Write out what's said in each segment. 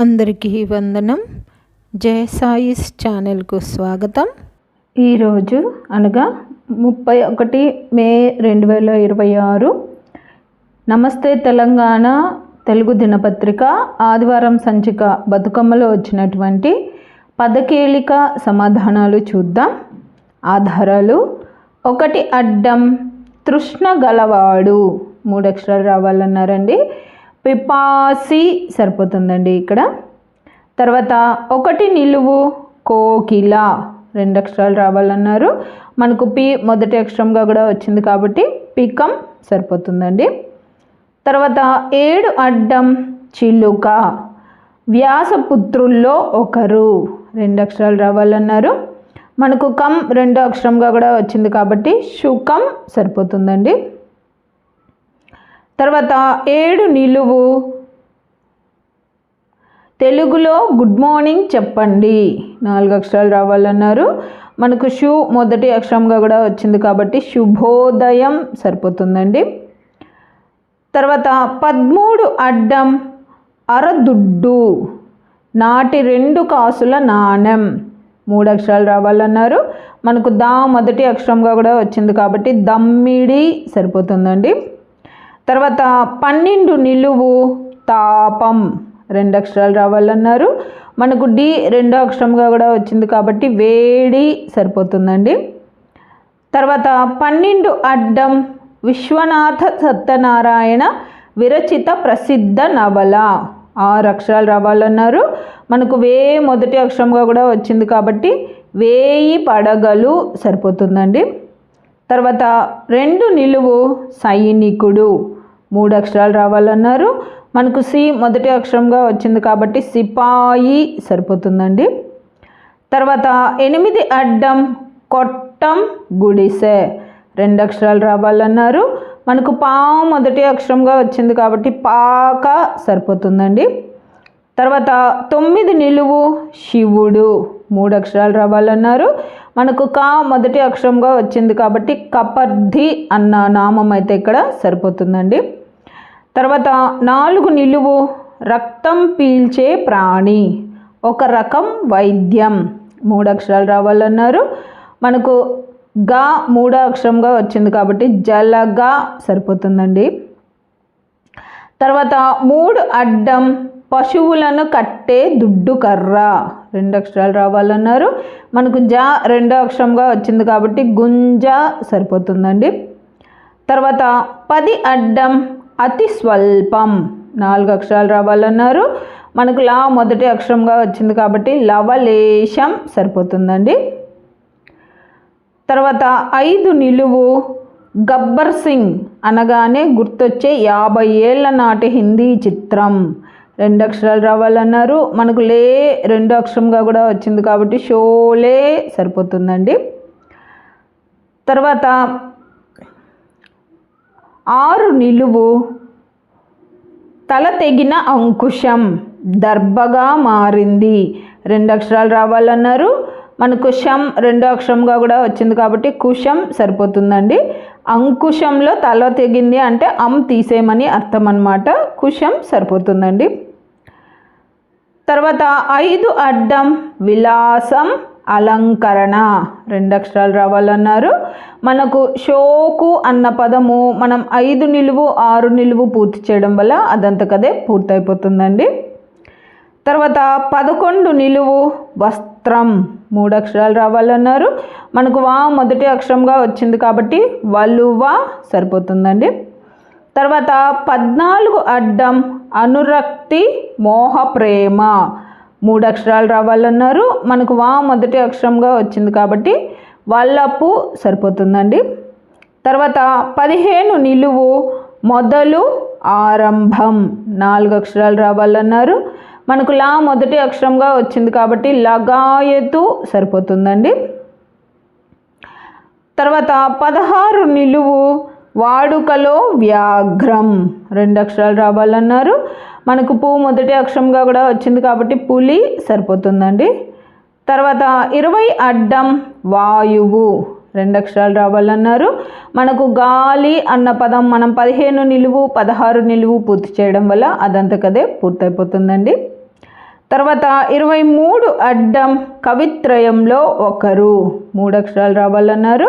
అందరికీ వందనం. జయ సాయిస్ ఛానల్కు స్వాగతం. ఈరోజు అనగా 31 మే 2026 నమస్తే తెలంగాణ తెలుగు దినపత్రిక ఆదివారం సంచిక బతుకమ్మలో వచ్చినటువంటి పదకీలిక సమాధానాలు చూద్దాం. ఆధారాలు: 1 అడ్డం తృష్ణ గలవాడు 3 అక్షరాలు రావాలన్నారండి. పిపాసి సరిపోతుందండి ఇక్కడ. తర్వాత 1 నిలువు కోకిల 2 అక్షరాలు రావాలన్నారు. మనకు పి మొదటి అక్షరంగా కూడా వచ్చింది కాబట్టి పికం సరిపోతుందండి. తర్వాత 7 అడ్డం చిలుక వ్యాసపుత్రుల్లో ఒకరు 2 అక్షరాలు రావాలన్నారు. మనకు కం 2 అక్షరంగా కూడా వచ్చింది కాబట్టి శుకం సరిపోతుందండి. తర్వాత 7 నిలువు తెలుగులో గుడ్ మార్నింగ్ చెప్పండి 4 అక్షరాలు రావాలన్నారు. మనకు షు మొదటి అక్షరంగా కూడా వచ్చింది కాబట్టి శుభోదయం సరిపోతుందండి. తర్వాత 13 అడ్డం అరదుడ్డు నాటి 2 కాసుల నాణెం 3 అక్షరాలు రావాలన్నారు. మనకు దా మొదటి అక్షరంగా కూడా వచ్చింది కాబట్టి దమ్మిడి సరిపోతుందండి. తర్వాత 12 నిలువు తాపం 2 అక్షరాలు రావాలన్నారు. మనకు డి 2 అక్షరంగా కూడా వచ్చింది కాబట్టి వేడి సరిపోతుందండి. తర్వాత 12 అడ్డం విశ్వనాథ సత్యనారాయణ విరచిత ప్రసిద్ధ నవల 6 అక్షరాలు రావాలన్నారు. మనకు వే మొదటి అక్షరంగా కూడా వచ్చింది కాబట్టి వేయి పడగలు సరిపోతుందండి. తర్వాత 2 నిలువు సైనికుడు 3 అక్షరాలు రావాలన్నారు. మనకు సి మొదటి అక్షరంగా వచ్చింది కాబట్టి సిపాయి సరిపోతుందండి. తర్వాత 8 అడ్డం కొట్టం గుడిసె 2 అక్షరాలు రావాలన్నారు. మనకు పా మొదటి అక్షరంగా వచ్చింది కాబట్టి పాక సరిపోతుందండి. తర్వాత 9 నిలువు శివుడు 3 అక్షరాలు రావాలన్నారు. మనకు కా మొదటి అక్షరంగా వచ్చింది కాబట్టి కపర్ధి అన్న నామం అయితే ఇక్కడ సరిపోతుందండి. తర్వాత 4 నిలువు రక్తం పీల్చే ప్రాణి ఒక రకం వైద్యం 3 అక్షరాలు రావాలన్నారు. మనకు గా 3 అక్షరంగా వచ్చింది కాబట్టి జలగా సరిపోతుందండి. తర్వాత 3 అడ్డం పశువులను కట్టే దుడ్డు కర్ర 2 అక్షరాలు రావాలన్నారు. మనకు జా 2 అక్షరంగా వచ్చింది కాబట్టి గుంజ సరిపోతుందండి. తర్వాత 10 అడ్డం అతి స్వల్పం 4 అక్షరాలు రావాలన్నారు. మనకు లా మొదటి అక్షరంగా వచ్చింది కాబట్టి లవలేశం సరిపోతుందండి. తర్వాత 5 నిలువు గబ్బర్ సింగ్ అనగానే గుర్తొచ్చే 50 ఏళ్ల నాటి హిందీ చిత్రం 2 అక్షరాలు రావాలన్నారు. మనకు లే 2 అక్షరంగా కూడా వచ్చింది కాబట్టి షోలే సరిపోతుందండి. తర్వాత 6 నిలువు తల తెగిన అంకుశం దర్భగా మారింది 2 అక్షరాలు రావాలన్నారు. మనకు శం 2 అక్షరంగా కూడా వచ్చింది కాబట్టి కుశం సరిపోతుందండి. అంకుశంలో తల తెగింది అంటే తీసేయమని అర్థం అన్నమాట. కుశం సరిపోతుందండి. తర్వాత 5 అడ్డం విలాసం అలంకరణ 2 అక్షరాలు రావాలన్నారు. మనకు షోకు అన్న పదము మనం 5 నిలువు 6 నిలువు పూర్తి చేయడం వల్ల అదంతకదే పూర్తయిపోతుందండి. తర్వాత 11 నిలువు వస్త్రం 3 అక్షరాలు రావాలన్నారు. మనకు వా మొదటి అక్షరంగా వచ్చింది కాబట్టి వలువ సరిపోతుందండి. తర్వాత 14 అడ్డం అనురక్తి మోహ ప్రేమ 3 అక్షరాలు రావాలన్నారు. మనకు వా మొదటి అక్షరంగా వచ్చింది కాబట్టి వల్లపు సరిపోతుందండి. తర్వాత 15 నిలువు మొదలు ఆరంభం 4 అక్షరాలు రావాలన్నారు. మనకు లా మొదటి అక్షరంగా వచ్చింది కాబట్టి లగాయతు సరిపోతుందండి. తర్వాత 16 నిలువు వాడుకలో వ్యాఘ్రం 2 అక్షరాలు రావాలన్నారు. మనకు పూ మొదటి అక్షరంగా కూడా వచ్చింది కాబట్టి పులి సరిపోతుందండి. తర్వాత 20 అడ్డం వాయువు 2 అక్షరాలు రావాలన్నారు. మనకు గాలి అన్న పదం మనం 15 నిలువు 16 నిలువు పూర్తి చేయడం వల్ల అదంతకదే పూర్తయిపోతుందండి. తర్వాత 23 అడ్డం కవిత్రయంలో ఒకరు 3 అక్షరాలు రావాలన్నారు.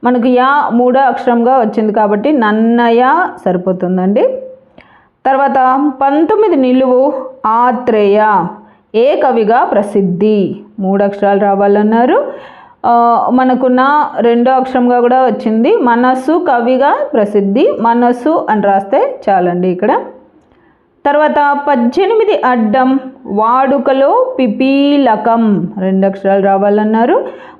మనకు యా 3వ అక్షరంగా వచ్చింది కాబట్టి నన్నయ సరిపోతుందండి. తర్వాత 19 నిలువు ఆత్రేయ ఏ కవిగా ప్రసిద్ధి 3 అక్షరాలు రావాలన్నారు. మనకు నా 2వ అక్షరంగా కూడా వచ్చింది. మనస్సు కవిగా ప్రసిద్ధి, మనస్సు అని రాస్తే చాలండి ఇక్కడ. తర్వాత 18 అడ్డం వాడుకలో పిపీలకం 2 అక్షరాలు రావాలన్నారు.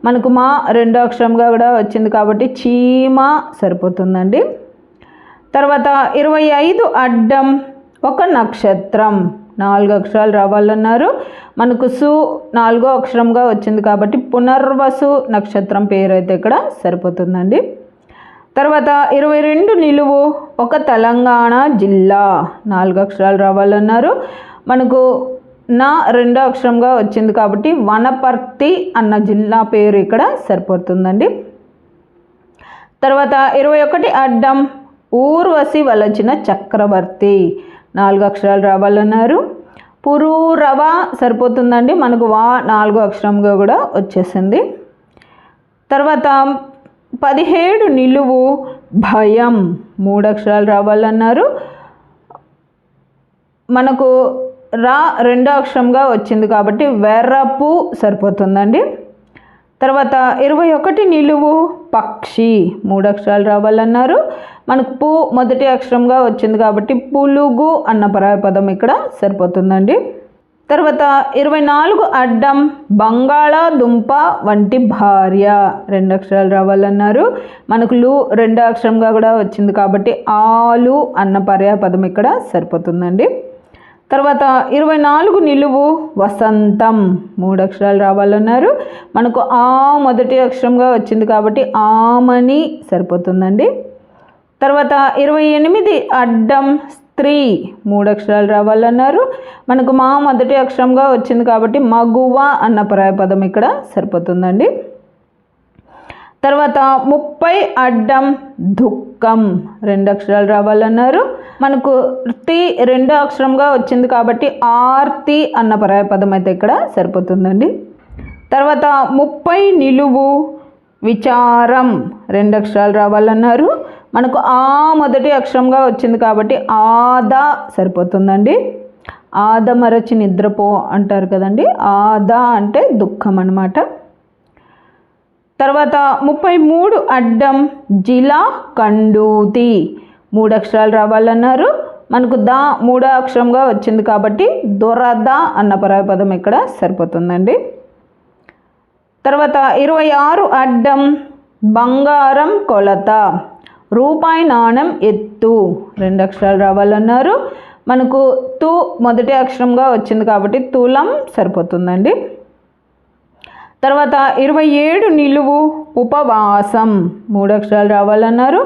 మనకు మా 2వ అక్షరంగా కూడా వచ్చింది కాబట్టి చీమ సరిపోతుందండి. తర్వాత 25 అడ్డం ఒక నక్షత్రం 4 అక్షరాలు రావాలన్నారు. మనకు సు 4వ అక్షరంగా వచ్చింది కాబట్టి పునర్వసు నక్షత్రం పేరు అయితే ఇక్కడ సరిపోతుందండి. తర్వాత 22 నిలువు ఒక తెలంగాణ జిల్లా 4 అక్షరాలు రావాలన్నారు. మనకు నా 2వ అక్షరంగా వచ్చింది కాబట్టి వనపర్తి అన్న జిల్లా పేరు ఇక్కడ సరిపోతుందండి. తర్వాత 21 అడ్డం ఊర్వశి వలచిన చక్రవర్తి 4 అక్షరాలు రావాలన్నారు. పురూరవ సరిపోతుందండి. మనకు వా 4వ అక్షరంగా కూడా వచ్చేసింది. తర్వాత 17 నిలువు భయం 3 అక్షరాలు రావాలన్నారు. మనకు రా 2వ అక్షరంగా వచ్చింది కాబట్టి వెర్రపు సరిపోతుందండి. తర్వాత 21 నిలువు పక్షి 3 అక్షరాలు రావాలన్నారు. మనకు పు 1వ అక్షరంగా వచ్చింది కాబట్టి పులుగు అన్న పరాయపదం ఇక్కడ సరిపోతుందండి. తర్వాత 24 అడ్డం బంగాళాదుంప వంటి భార్య 2 అక్షరాలు రావాలన్నారు. మనకు లు 2వ అక్షరంగా కూడా వచ్చింది కాబట్టి ఆలు అన్న పర్యాపదం ఇక్కడ సరిపోతుందండి. తర్వాత 24 నిలువు వసంతం 3 అక్షరాలు రావాలన్నారు. మనకు ఆ 1వ అక్షరంగా వచ్చింది కాబట్టి ఆమని సరిపోతుందండి. తర్వాత 28 అడ్డం స్త్రీ 3 అక్షరాలు రావాలన్నారు. మనకు మా 1వ అక్షరంగా వచ్చింది కాబట్టి మగువ అన్న పరాయపదం ఇక్కడ సరిపోతుందండి. తర్వాత 30 అడ్డం దుఃఖం 2 అక్షరాలు రావాలన్నారు. మనకు తి 2వ అక్షరంగా వచ్చింది కాబట్టి ఆర్తి అన్న పరాయపదం అయితే ఇక్కడ సరిపోతుందండి. తర్వాత 30 నిలువు విచారం 2 అక్షరాలు రావాలన్నారు. మనకు ఆ 1వ అక్షరంగా వచ్చింది కాబట్టి ఆద సరిపోతుందండి. ఆదమరచి నిద్రపో అంటారు కదండి, ఆద అంటే దుఃఖం అన్నమాట. తర్వాత 33 అడ్డం జిలా కండూతి 3 అక్షరాలు రావాలన్నారు. మనకు దా 3వ అక్షరంగా వచ్చింది కాబట్టి దొరద అన్న పరాయపదం ఇక్కడ సరిపోతుందండి. తర్వాత 26 అడ్డం బంగారం కొలత రూపాయి నాణెం ఎత్తు 2 అక్షరాలు రావాలన్నారు. మనకు తు 1వ అక్షరంగా వచ్చింది కాబట్టి తులం సరిపోతుందండి. తర్వాత 27 నిలువు ఉపవాసం 3 అక్షరాలు రావాలన్నారు.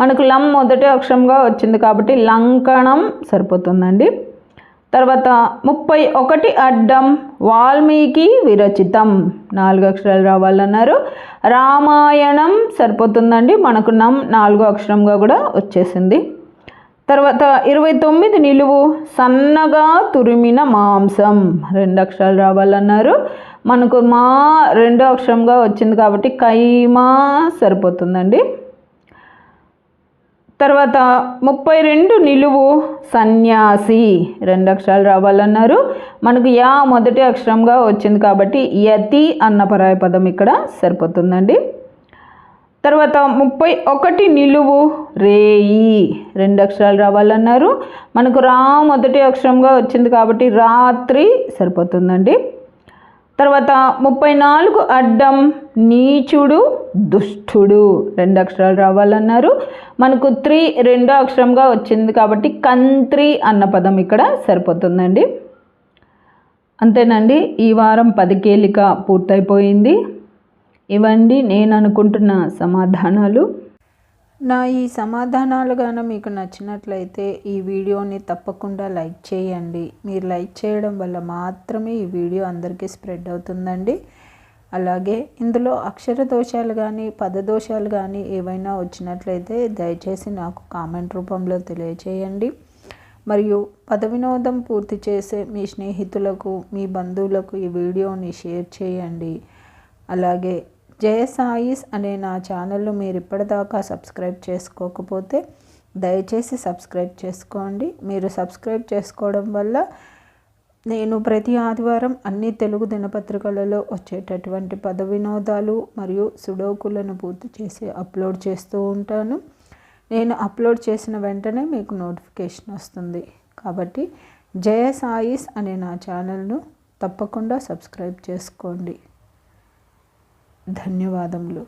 మనకు లం 1వ అక్షరంగా వచ్చింది కాబట్టి లంకణం సరిపోతుందండి. తర్వాత 31 అడ్డం వాల్మీకి విరచితం 4 అక్షరాలు రావాలన్నారు. రామాయణం సరిపోతుందండి. మనకు నం 4వ అక్షరంగా కూడా వచ్చేసింది. తర్వాత 29 నిలువు సన్నగా తురిమిన మాంసం 2 అక్షరాలు రావాలన్నారు. మనకు మా 2వ అక్షరంగా వచ్చింది కాబట్టి కైమా సరిపోతుందండి. తర్వాత 32 నిలువు సన్యాసి 2 అక్షరాలు రావాలన్నారు. మనకు యా 1వ అక్షరంగా వచ్చింది కాబట్టి యతి అన్న పరాయపదం ఇక్కడ సరిపోతుందండి. తర్వాత 31 నిలువు రేయి 2 అక్షరాలు రావాలన్నారు. మనకు రా 1వ అక్షరంగా వచ్చింది కాబట్టి రాత్రి సరిపోతుందండి. తర్వాత 34 అడ్డం నీచుడు దుష్టుడు 2 అక్షరాలు రావాలన్నారు. మనకు త్రి 2వ అక్షరంగా వచ్చింది కాబట్టి కంత్రి అన్న పదం ఇక్కడ సరిపోతుందండి. అంతేనండి, ఈ వారం 10 కేలిక పూర్తయిపోయింది. ఇవండి నేను అనుకుంటున్న సమాధానాలు. నా ఈ సమాధానాలు గాన మీకు నచ్చినట్లయితే ఈ వీడియోని తప్పకుండా లైక్ చేయండి. మీరు లైక్ చేయడం వల్ల మాత్రమే ఈ వీడియో అందరికీ స్ప్రెడ్ అవుతుందండి. అలాగే ఇందులో అక్షర దోషాలు కానీ పదదోషాలు కానీ ఏవైనా వచ్చినట్లయితే దయచేసి నాకు కామెంట్ రూపంలో తెలియచేయండి. మరియు పద వినోదం పూర్తి చేసే మీ స్నేహితులకు, మీ బంధువులకు ఈ వీడియోని షేర్ చేయండి. అలాగే జయ సాయిస్ అనే నా ఛానల్ను మీరు ఇప్పటిదాకా సబ్స్క్రైబ్ చేసుకోకపోతే దయచేసి సబ్స్క్రైబ్ చేసుకోండి. మీరు సబ్స్క్రైబ్ చేసుకోవడం వల్ల నేను ప్రతి ఆదివారం అన్ని తెలుగు దినపత్రికలలో వచ్చేటటువంటి పద వినోదాలు మరియు సుడోకులను పూర్తి చేసి అప్లోడ్ చేస్తూ ఉంటాను. నేను అప్లోడ్ చేసిన వెంటనే మీకు నోటిఫికేషన్ వస్తుంది. కాబట్టి జయ సాయిస్ అనే నా ఛానల్ను తప్పకుండా సబ్స్క్రైబ్ చేసుకోండి. ధన్యవాదములు.